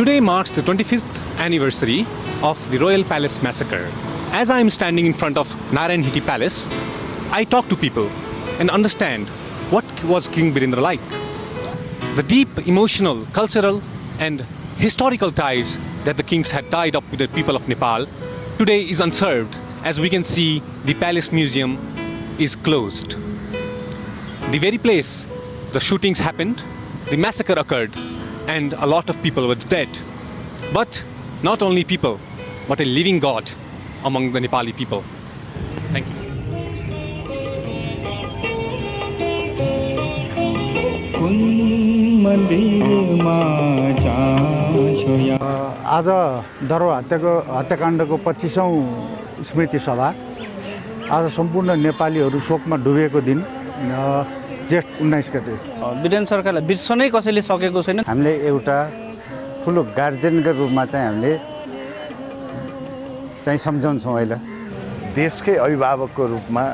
Today marks the 25th anniversary of the Royal Palace massacre. As I am standing in front of Narayan Hiti Palace, I talk to people and understand what was King Birendra like. The deep emotional, cultural and historical ties that the kings had tied up with the people of Nepal today is unserved. As we can see, the Palace Museum is closed. The very place the shootings happened, the massacre occurred, and a lot of people were dead. But not only people, but a living God among the Nepali people. Thank you. आज दरो हत्याकाण्डको 25औं स्मृति सभा आज सम्पूर्ण नेपालीहरू शोकमा डुबेको दिन जेठ 19 गते वीरेन्द्र सरकारलाई बिर्सनै कसैले सकेको छैन। हामीले एउटा ठुलो गार्जियनको रूपमा चाहिँ हामीले चाहिँ सम्झन्छौँ। अहिले देशकै अभिभावकको रूपमा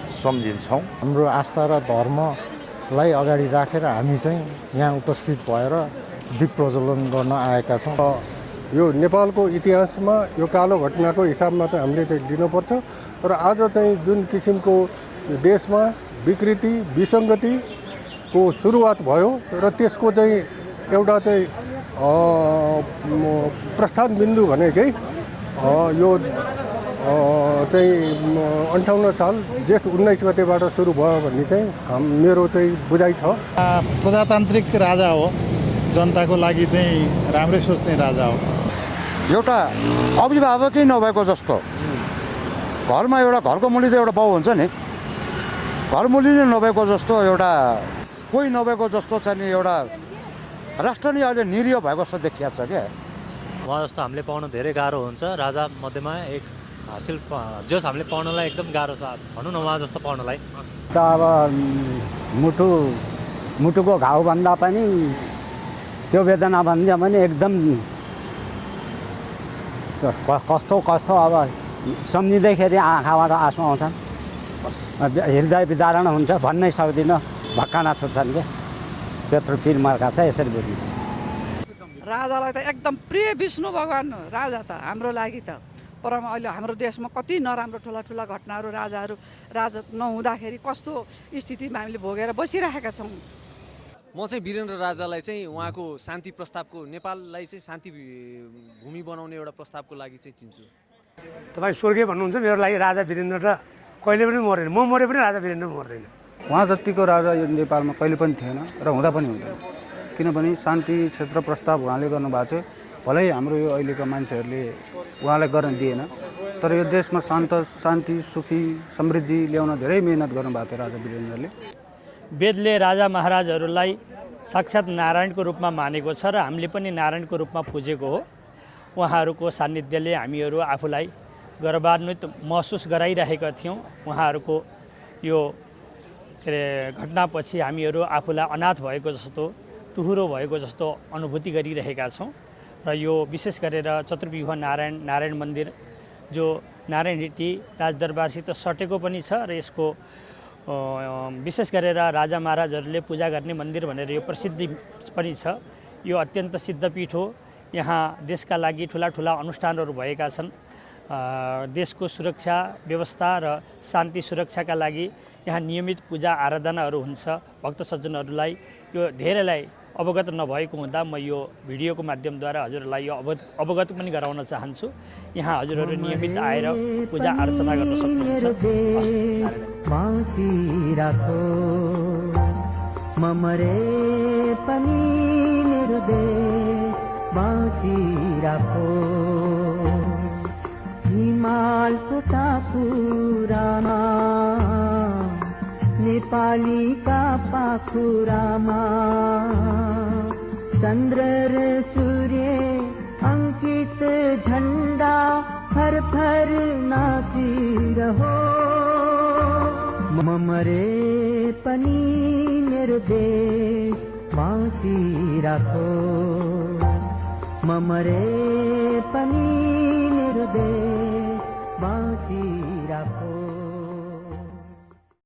सम्झिन्छौँ। हाम्रो आस्था र धर्मलाई अगाडि राखेर हामी चाहिँ यहाँ उपस्थित भएर दीप प्रज्वलन गर्न आएका छौँ। यो नेपालको इतिहासमा यो कालो घटनाको हिसाबमा त हामीले चाहिँ लिनुपर्छ र आज चाहिँ जुन किसिमको देशमा विकृति विसङ्गतिको सुरुवात भयो र त्यसको चाहिँ एउटा चाहिँ प्रस्थान बिन्दु भनेकै यो चाहिँ 58 साल जेठ 19 गतेबाट सुरु भयो भन्ने चाहिँ मेरो चाहिँ बुझाइ छ। प्रजातान्त्रिक राजा हो, जनताको लागि चाहिँ राम्रै सोच्ने राजा हो। एउटा अभिभावकै नभएको जस्तो घरमा एउटा घरको मुली त एउटा बाउ हुन्छ नि, घरमुली नै नभएको जस्तो एउटा कोही नभएको जस्तो चाहिँ नि एउटा राष्ट्र नै अहिले निरीह भएको जस्तो देखिया छ क्या। उहाँ जस्तो हामीले पाउन धेरै गाह्रो हुन्छ। राजा मध्येमा एक हासिल जस हामीले पाउनलाई एकदम गाह्रो छ भनौँ न, उहाँ जस्तो पाउनलाई त अब मुटुको घाउ भन्दा पनि त्यो वेदना भन्दा पनि एकदम कस्तो अब सम्झिँदैखेरि आँखाबाट आँसु आउँछन्, हृदय विदारण हुन्छ, भन्नै सक्दिनँ, भक्काना छुट्छन् क्या। त्यत्रो पिर मर्का छ। यसरी बुझ्नुहोस्, राजालाई त एकदम प्रिय विष्णु भगवान हो राजा त हाम्रो लागि त। तर अहिले हाम्रो देशमा कति नराम्रो ठुला घटनाहरू राजा नहुँदाखेरि कस्तो स्थितिमा हामीले भोगेर बसिरहेका छौँ। म चाहिँ वीरेन्द्र राजालाई चाहिँ उहाँको शान्ति प्रस्तावको, नेपाललाई चाहिँ शान्ति भूमि बनाउने एउटा प्रस्तावको लागि चाहिँ चिन्छु। तपाईँ स्वर्गीय भन्नुहुन्छ, मेरो लागि राजा वीरेन्द्र त कहिले पनि मर्दैन। म मरे पनि राजा वीरेन्द्र मर्दैन। उहाँ जतिको राजा यो नेपालमा कहिले पनि थिएन र हुँदा पनि हुँदैन। किनभने शान्ति क्षेत्र प्रस्ताव उहाँले गर्नुभएको थियो। भलै हाम्रो यो अहिलेको मान्छेहरूले उहाँलाई गर्न दिएन, तर यो देशमा शान्ति सुखी समृद्धि ल्याउन धेरै मेहनत गर्नुभएको थियो राजा वीरेन्द्रले। वेदले राजा महाराजहरूलाई साक्षात् नारायणको रूपमा मानेको छ र हामीले पनि नारायणको रूपमा पुजेको हो। उहाँहरूको सान्निध्यले हामीहरू आफूलाई गर्वान्वित महसुस गराइरहेका थियौँ। उहाँहरूको यो के अरे घटनापछि हामीहरू आफूलाई अनाथ भएको जस्तो, टुहुरो भएको जस्तो अनुभूति गरिरहेका छौँ। र यो विशेष गरेर चतुर्व्यूह नारायण मन्दिर जो नारायण हिटी राजदरबारसित सटेको पनि छ र यसको विशेष गरेर राजा महाराजहरूले पूजा गर्ने मन्दिर भनेर यो प्रसिद्धि पनि छ। यो अत्यन्त सिद्धपीठ हो। यहाँ देशका लागि ठुला अनुष्ठानहरू भएका छन्। देशको सुरक्षा व्यवस्था र शान्ति सुरक्षाका लागि यहाँ नियमित पूजा आराधनाहरू हुन्छ। भक्त सज्जनहरूलाई यो धेरैलाई अवगत नभएको हुँदा म यो भिडियोको माध्यमद्वारा हजुरहरूलाई यो अवगत पनि गराउन चाहन्छु। यहाँ हजुरहरू नियमित आएर पूजा अर्चना गर्न सक्नुहुन्छ। हिमालको टाकुरामा नेपाली का पाखुरामा चन्द्र र सूर्य अंकित झण्डा फर फर नाचिरहो। मरे पनि मेरो देश बाँचिराखो, मरे पनि मेरो देश बाँचिराखो।